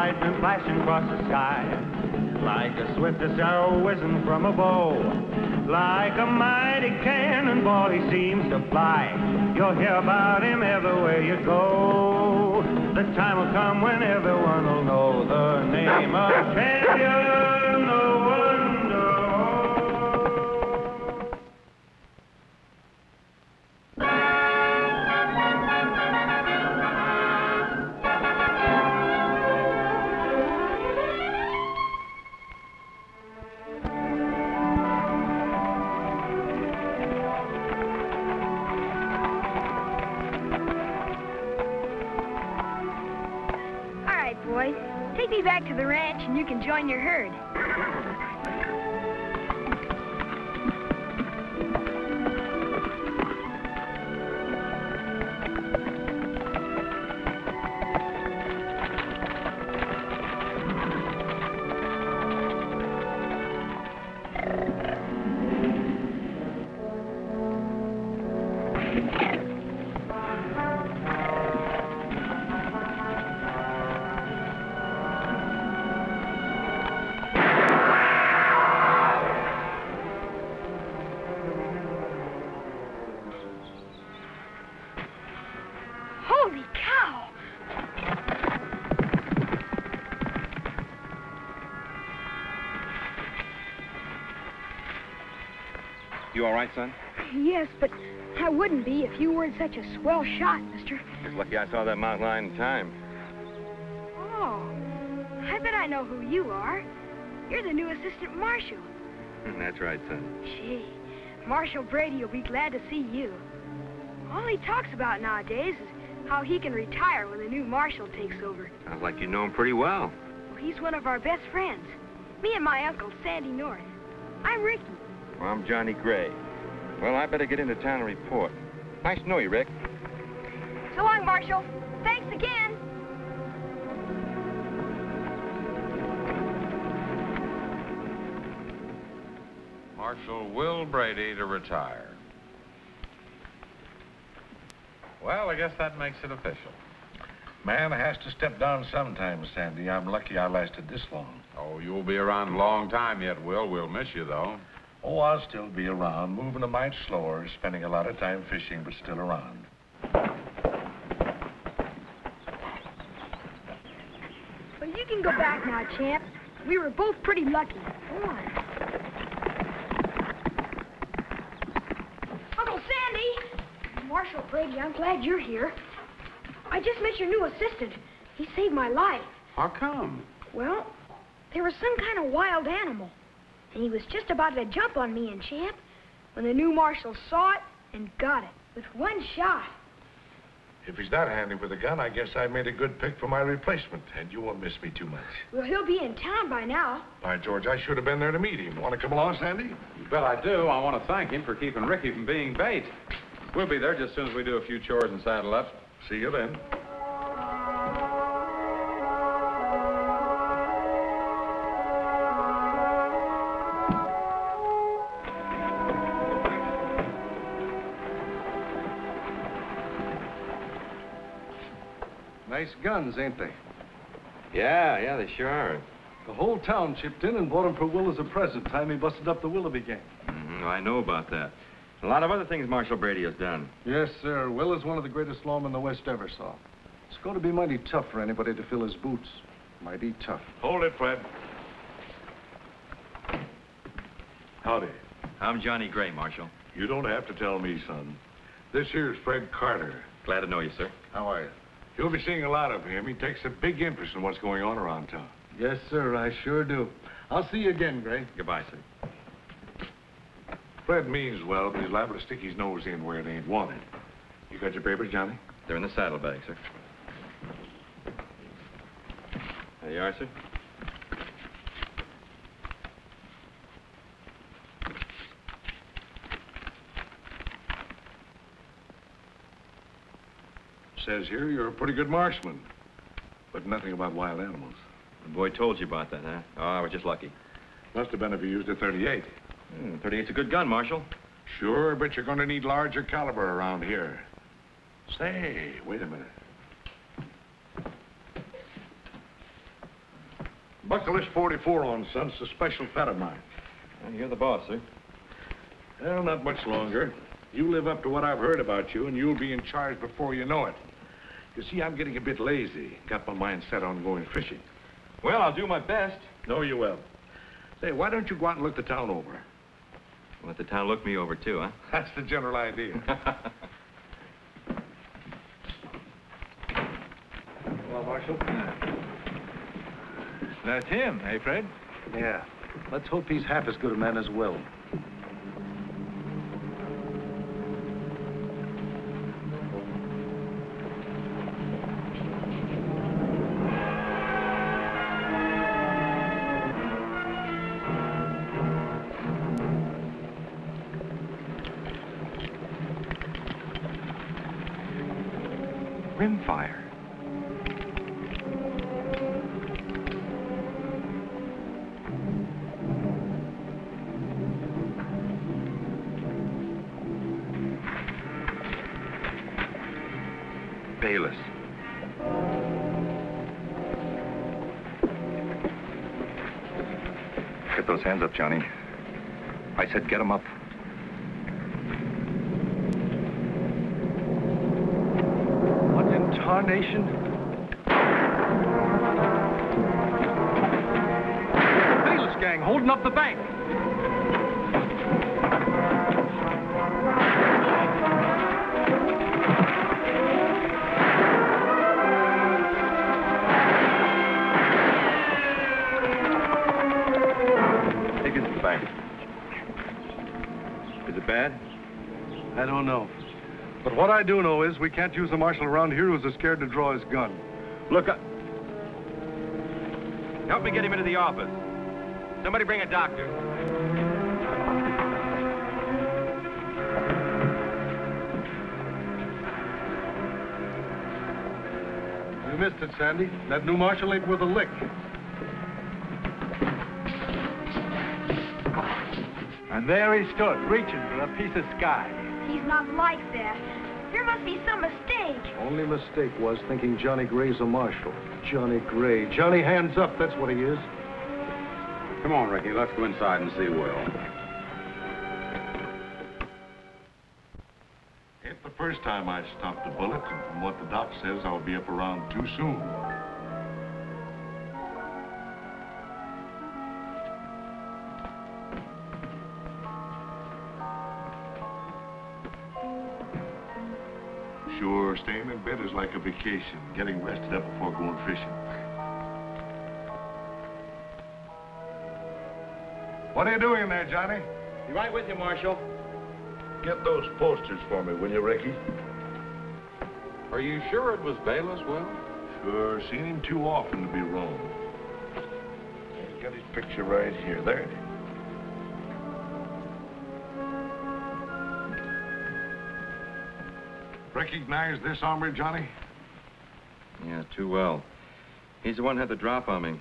lightning flashing across the sky, like the swiftest arrow whizzing from a bow. Like a mighty cannonball he seems to fly. You'll hear about him everywhere you go. The time will come when everyone will know the name of champion no one knows. Take me back to the ranch and you can join your herd. You all right, son? Yes, but I wouldn't be if you weren't such a swell shot, mister. Just lucky I saw that mountain lion in time. Oh, I bet I know who you are. You're the new assistant marshal. That's right, son. Gee, Marshal Brady will be glad to see you. All he talks about nowadays is how he can retire when the new marshal takes over. Sounds like you know him pretty well. Well, he's one of our best friends. Me and my uncle, Sandy North. I'm Ricky. Well, I'm Johnny Gray. Well, I better get into town and report. Nice to know you, Rick. So long, Marshal. Thanks again. Marshal Will Brady to retire. Well, I guess that makes it official. Man has to step down sometime, Sandy. I'm lucky I lasted this long. Oh, you'll be around a long time yet, Will. We'll miss you, though. Oh, I'll still be around, moving a mite slower, spending a lot of time fishing, but still around. Well, you can go back now, champ. We were both pretty lucky. Go on. Uncle Sandy! Marshal Brady, I'm glad you're here. I just met your new assistant. He saved my life. How come? Well, there was some kind of wild animal. And he was just about to jump on me and Champ when the new marshal saw it and got it with one shot. If he's that handy with a gun, I guess I made a good pick for my replacement, and you won't miss me too much. Well, he'll be in town by now. By George, I should have been there to meet him. Want to come along, Sandy? You bet I do. I want to thank him for keeping Ricky from being bait. We'll be there just as soon as we do a few chores and saddle up. See you then. Nice guns, ain't they? Yeah, they sure are. The whole town chipped in and bought them for Will as a present time he busted up the Willoughby gang. I know about that. A lot of other things Marshal Brady has done. Yes, sir. Will is one of the greatest lawmen the West ever saw. It's going to be mighty tough for anybody to fill his boots. Mighty tough. Hold it, Fred. Howdy. I'm Johnny Gray, Marshal. You don't have to tell me, son. This here's Fred Carter. Glad to know you, sir. How are you? You'll be seeing a lot of him. He takes a big interest in what's going on around town. Yes, sir, I sure do. I'll see you again, Gray. Goodbye, sir. Fred means well, but he's liable to stick his nose in where it ain't wanted. You got your papers, Johnny? They're in the saddlebag, sir. There you are, sir. Says here you're a pretty good marksman, but nothing about wild animals. The boy told you about that, huh? Oh, I was just lucky. Must have been if you used a .38. 38's a good gun, Marshal. Sure, but you're going to need larger caliber around here. Say, wait a minute. buckle this 44 on, son. It's a special pet of mine. Well, you're the boss, sir. Well, not much longer. You live up to what I've heard about you, and you'll be in charge before you know it. You see, I'm getting a bit lazy. Got my mind set on going fishing. Well, I'll do my best. No, you will. Say, why don't you go out and look the town over? Let the town look me over, too, huh? That's the general idea. Well, Marshal? That's him, eh, Fred? Yeah. Let's hope he's half as good a man as Will. Rimfire. Bayless. Get those hands up, Johnny. I said get them up. What in tarnation? Bayless gang holding up the bank. Is it bad? I don't know. But what I do know is we can't use a marshal around here who's scared to draw his gun. Look, help me get him into the office. Somebody bring a doctor. You missed it, Sandy. That new marshal ain't worth a lick. And there he stood, reaching for a piece of sky. He's not like that. There must be some mistake. Only mistake was thinking Johnny Gray's a marshal. Johnny Gray. Johnny Hands Up, that's what he is. Come on, Ricky, let's go inside and see Will. Ain't the first time I stopped a bullet, and from what the doc says, I'll be up around too soon. Sure, staying in bed is like a vacation, getting rested up before going fishing. What are you doing there, Johnny? Be right with you, Marshal. Get those posters for me, will you, Ricky? Are you sure it was Bayless, Will? Sure, seen him too often to be wrong. He's got his picture right here. There it is. Recognize this hombre, Johnny? Yeah, too well. He's the one who had the drop on me.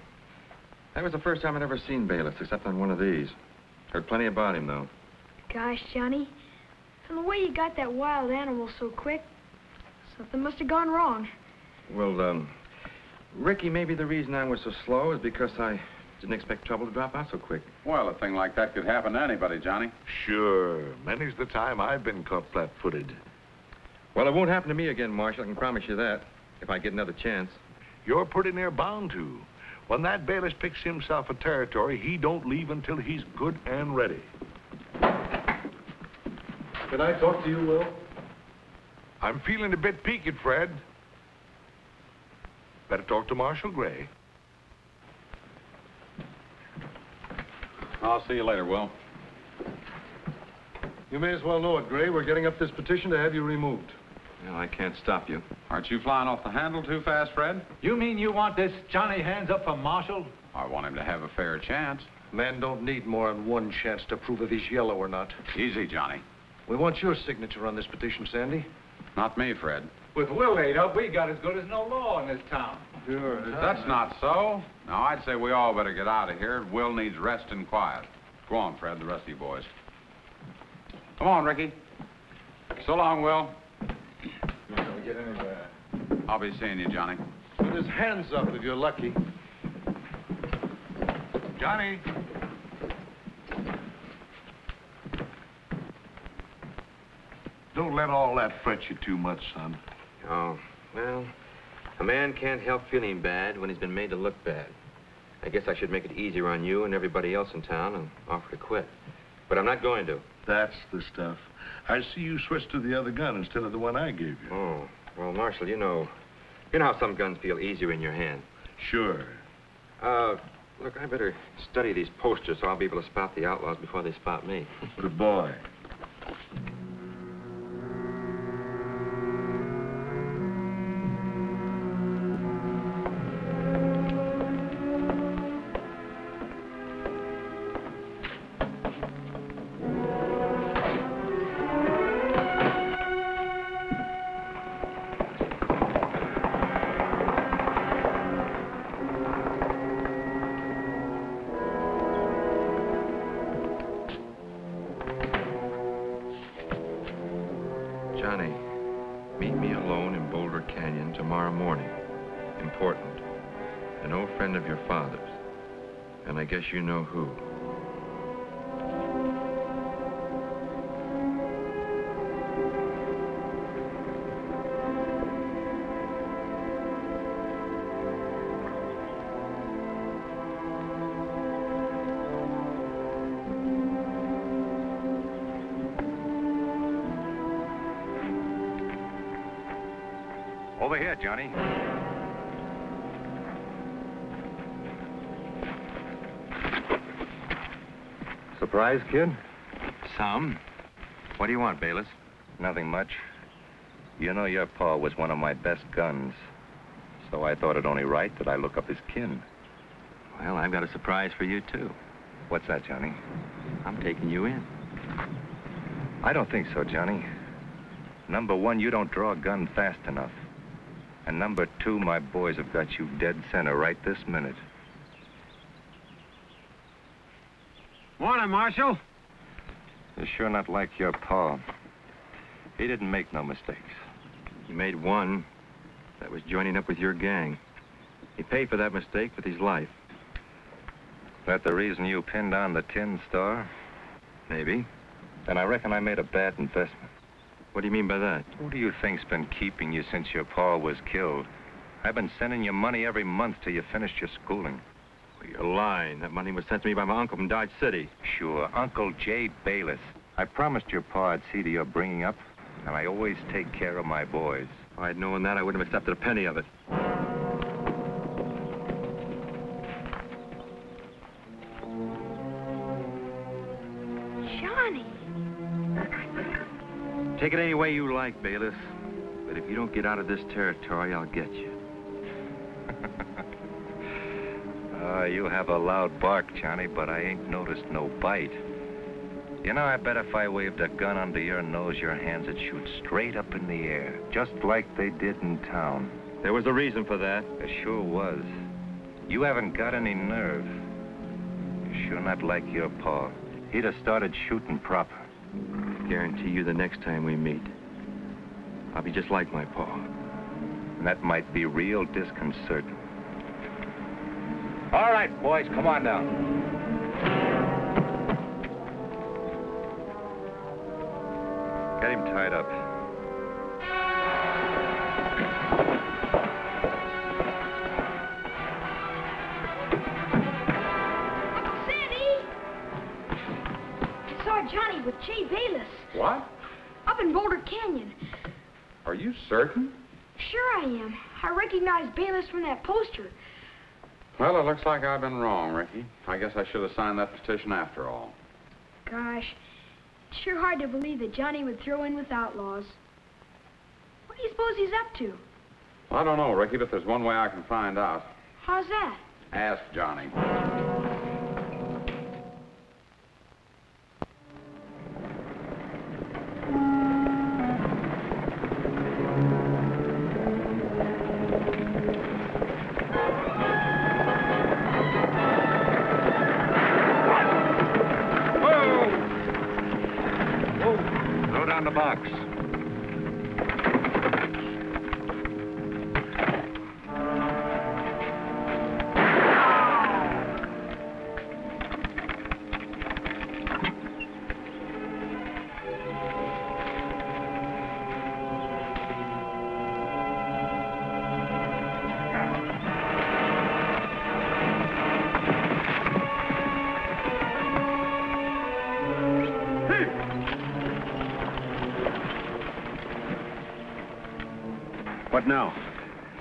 That was the first time I'd ever seen Bayless, except on one of these. Heard plenty about him, though. Gosh, Johnny, from the way you got that wild animal so quick, something must have gone wrong. Well, Ricky, maybe the reason I was so slow is because I didn't expect trouble to drop out so quick. Well, a thing like that could happen to anybody, Johnny. Sure. Many's the time I've been caught flat-footed. Well, it won't happen to me again, Marshal. I can promise you that, if I get another chance. You're pretty near bound to. When that Bayless picks himself a territory, he don't leave until he's good and ready. Can I talk to you, Will? I'm feeling a bit peaked, Fred. Better talk to Marshal Gray. I'll see you later, Will. You may as well know it, Gray. We're getting up this petition to have you removed. Well, I can't stop you. Aren't you flying off the handle too fast, Fred? You mean you want this Johnny Hands Up for Marshal? I want him to have a fair chance. Man don't need more than one chance to prove if he's yellow or not. Easy, Johnny. We want your signature on this petition, Sandy. Not me, Fred. With Will laid up, we got as good as no law in this town. Sure. That's not so. Now, I'd say we all better get out of here. Will needs rest and quiet. Go on, Fred, the rest of you boys. Come on, Ricky. So long, Will. You're not gonna get anywhere. I'll be seeing you, Johnny. With his hands up if you're lucky. Johnny. Don't let all that fret you too much, son. Oh, well, a man can't help feeling bad when he's been made to look bad. I guess I should make it easier on you and everybody else in town and offer to quit. But I'm not going to. That's the stuff. I see you switched to the other gun instead of the one I gave you. Oh, well, Marshal, you know how some guns feel easier in your hand. Sure. Look, I better study these posters so I'll be able to spot the outlaws before they spot me. Good boy. Johnny, meet me alone in Boulder Canyon tomorrow morning. Important. An old friend of your father's. And I guess you know who. Over here, Johnny. Surprise, kid? Some. What do you want, Bayless? Nothing much. You know your pa was one of my best guns, so I thought it only right that I look up his kin. Well, I've got a surprise for you, too. What's that, Johnny? I'm taking you in. I don't think so, Johnny. Number one, you don't draw a gun fast enough. And number two, my boys have got you dead center right this minute. Morning, Marshal. You're sure not like your pa. He didn't make no mistakes. He made one. That was joining up with your gang. He paid for that mistake with his life. That the reason you pinned on the tin star? Maybe. Then I reckon I made a bad investment. What do you mean by that? Who do you think's been keeping you since your pa was killed? I've been sending you money every month till you finished your schooling. Well, you're lying. That money was sent to me by my uncle from Dodge City. Sure, Uncle J. Bayless. I promised your pa I'd see to your bringing up, and I always take care of my boys. If I'd known that, I wouldn't have accepted a penny of it. Johnny. Take it any way you like, Bayless. But if you don't get out of this territory, I'll get you. You have a loud bark, Johnny, but I ain't noticed no bite. You know, I bet if I waved a gun under your nose, your hands would shoot straight up in the air, just like they did in town. There was a reason for that. There sure was. You haven't got any nerve. You're sure not like your pa. He'd have started shooting proper. I guarantee you the next time we meet, I'll be just like my pa. And that might be real disconcerting. All right, boys, come on down. Get him tied up. Uncle Sandy! I saw Johnny with Jay Bayless What? up in Boulder Canyon. Are you certain? Sure I am. I recognize Bayless from that poster. Well, it looks like I've been wrong, Ricky. I guess I should have signed that petition after all. Gosh, it's sure hard to believe that Johnny would throw in with outlaws. What do you suppose he's up to? I don't know, Ricky, but there's one way I can find out. How's that? Ask Johnny. The box. What now?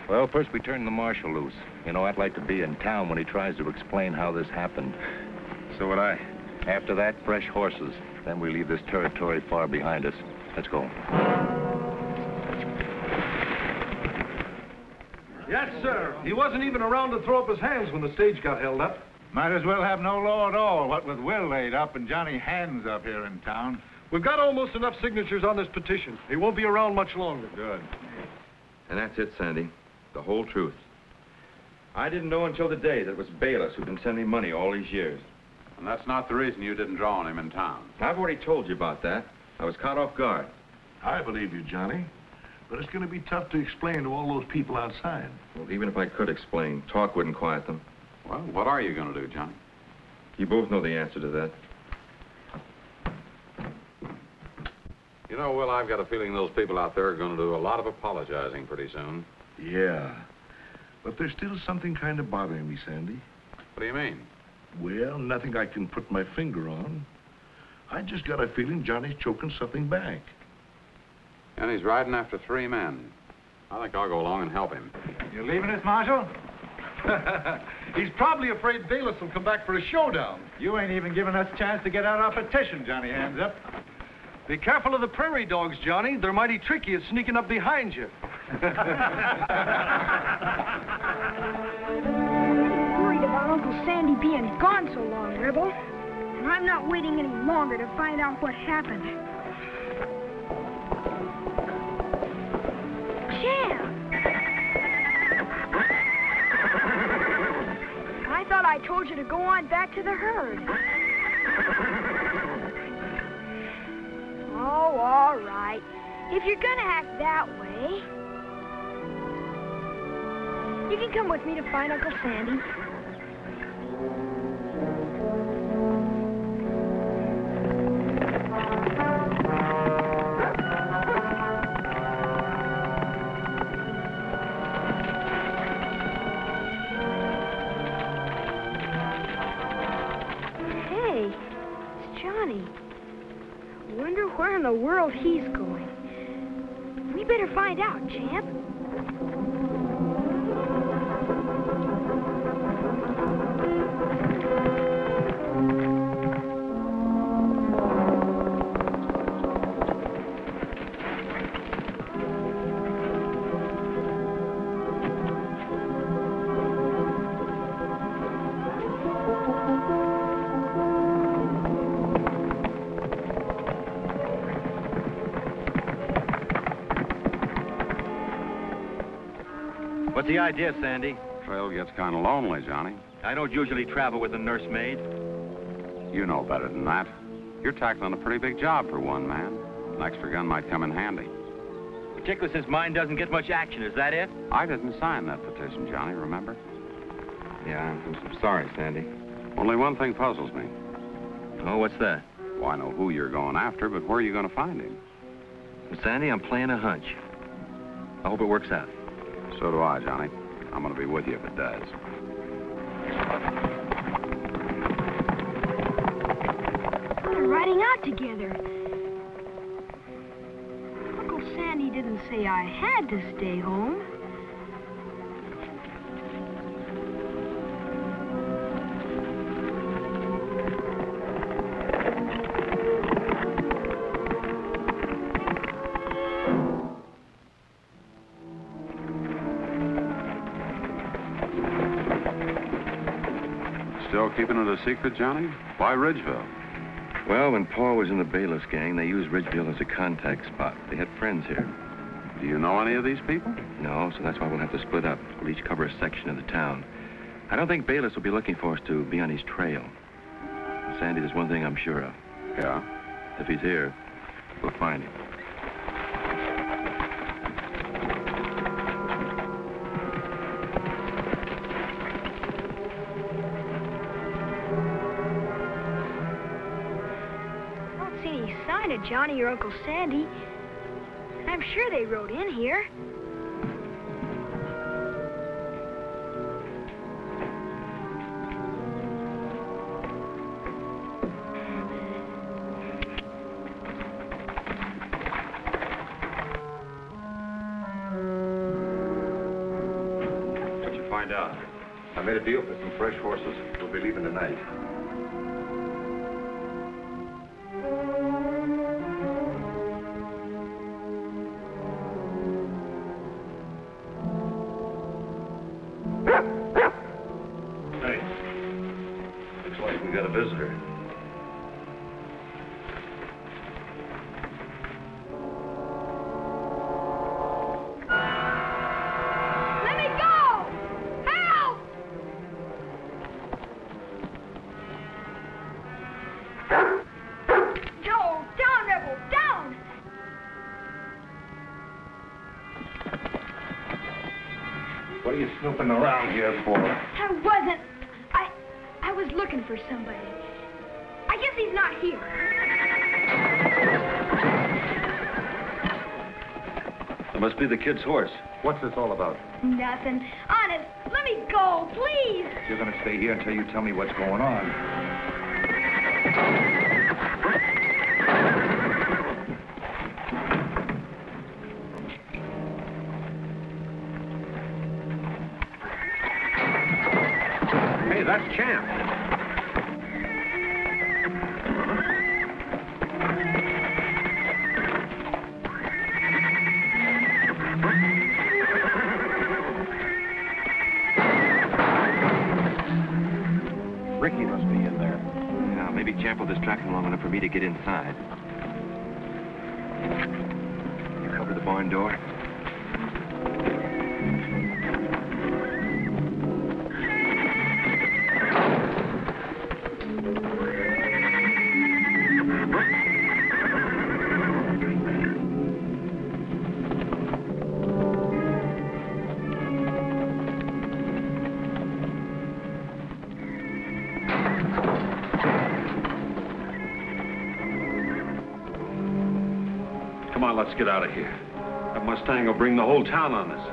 Well, first we turn the marshal loose. You know, I'd like to be in town when he tries to explain how this happened. So would I. After that, fresh horses. Then we leave this territory far behind us. Let's go. Yes, sir. He wasn't even around to throw up his hands when the stage got held up. Might as well have no law at all, what with Will laid up and Johnny Hands up here in town. We've got almost enough signatures on this petition. He won't be around much longer. Good. And that's it, Sandy. The whole truth. I didn't know until today that it was Bayless who'd been sending money all these years. And that's not the reason you didn't draw on him in town. I've already told you about that. I was caught off guard. I believe you, Johnny. But it's going to be tough to explain to all those people outside. Well, even if I could explain, talk wouldn't quiet them. Well, what are you going to do, Johnny? You both know the answer to that. You know, Will, I've got a feeling those people out there are going to do a lot of apologizing pretty soon. Yeah. But there's still something kind of bothering me, Sandy. What do you mean? Well, nothing I can put my finger on. I just got a feeling Johnny's choking something back. And he's riding after 3 men. I think I'll go along and help him. You leaving us, Marshal? He's probably afraid Bayless will come back for a showdown. You ain't even giving us a chance to get out our petition, Johnny Hands up. Be careful of the prairie dogs, Johnny. They're mighty tricky at sneaking up behind you. Worried about Uncle Sandy being gone so long, Rebel. And I'm not waiting any longer to find out what happened. Champ! I thought I told you to go on back to the herd. Oh, all right. If you're gonna act that way, you can come with me to find Uncle Sandy. Hey, it's Johnny. Wonder where in the world he's going. We better find out, champ. What's the idea, Sandy? Trail gets kind of lonely, Johnny. I don't usually travel with a nursemaid. You know better than that. You're tackling a pretty big job for one man. An extra gun might come in handy. Particularly since mine doesn't get much action, is that it? I didn't sign that petition, Johnny, remember? Yeah, I'm sorry, Sandy. Only one thing puzzles me. Oh, what's that? Well, I know who you're going after, but where are you going to find him? Well, Sandy, I'm playing a hunch. I hope it works out. So do I, Johnny. I'm going to be with you if it does. We're riding out together. Uncle Sandy didn't say I had to stay home. Still keeping it a secret, Johnny? Why Ridgeville? Well, when Paul was in the Bayless gang, they used Ridgeville as a contact spot. They had friends here. Do you know any of these people? No, so that's why we'll have to split up. We'll each cover a section of the town. I don't think Bayless will be looking for us to be on his trail. Sandy, there's one thing I'm sure of. Yeah? If he's here, we'll find him. Johnny or Uncle Sandy. I'm sure they rode in here. find out. I made a deal for some fresh horses. We'll be leaving tonight. Hey, looks like we got a visitor. What are you snooping around here for? I wasn't. I was looking for somebody. I guess he's not here. It must be the kid's horse. What's this all about? Nothing. Honest, let me go, please. You're going to stay here until you tell me what's going on. Hey, that's Champ. Ricky must be in there. Yeah, maybe Champ will distract him long enough for me to get inside. You cover the barn door. Come on, let's get out of here. That Mustang will bring the whole town on us.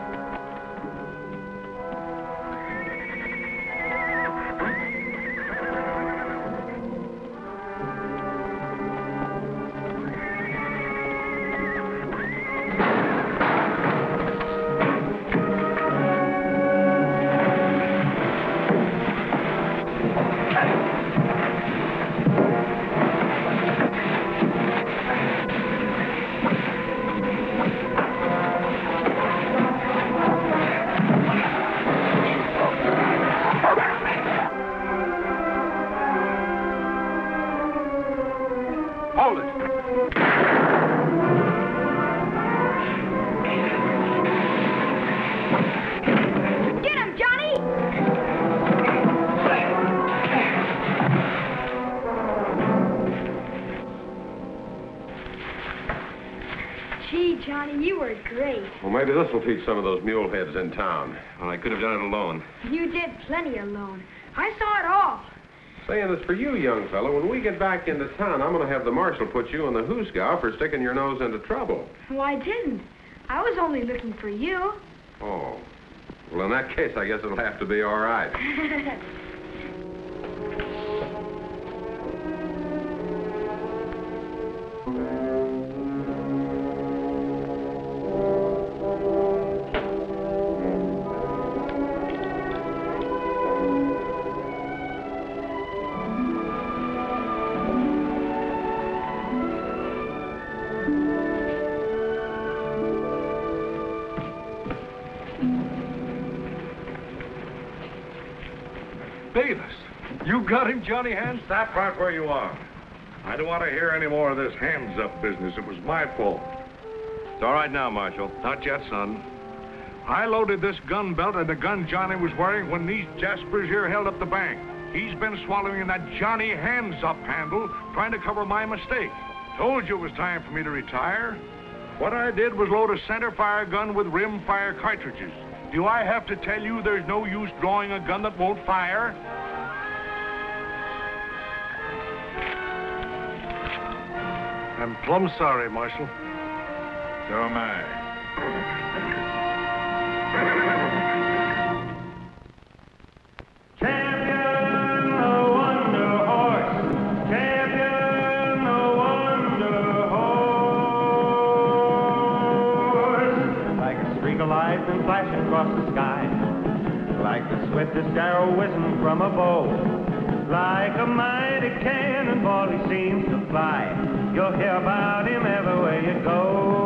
Johnny, you were great. Well, maybe this will teach some of those mule heads in town. Well, I could have done it alone. You did plenty alone. I saw it all. Saying this for you, young fellow. When we get back into town, I'm going to have the marshal put you in the hoosgow for sticking your nose into trouble. Well, I didn't. I was only looking for you. Oh. Well, in that case, I guess it'll have to be all right. You got him, Johnny Hands? Stop right where you are. I don't want to hear any more of this hands-up business. It was my fault. It's all right now, Marshal. Not yet, son. I loaded this gun belt and the gun Johnny was wearing when these jaspers here held up the bank. He's been swallowing that Johnny Hands-Up handle, trying to cover my mistake. Told you it was time for me to retire. What I did was load a center-fire gun with rim-fire cartridges. Do I have to tell you there's no use drawing a gun that won't fire? I'm plumb sorry, Marshal. So am I. Champion, the Wonder Horse. Champion, the Wonder Horse. Like a streak of light and flashing across the sky. like the swiftest arrow whizzing from a bow. Like a mighty cannonball he seems to fly. You'll hear about him everywhere you go.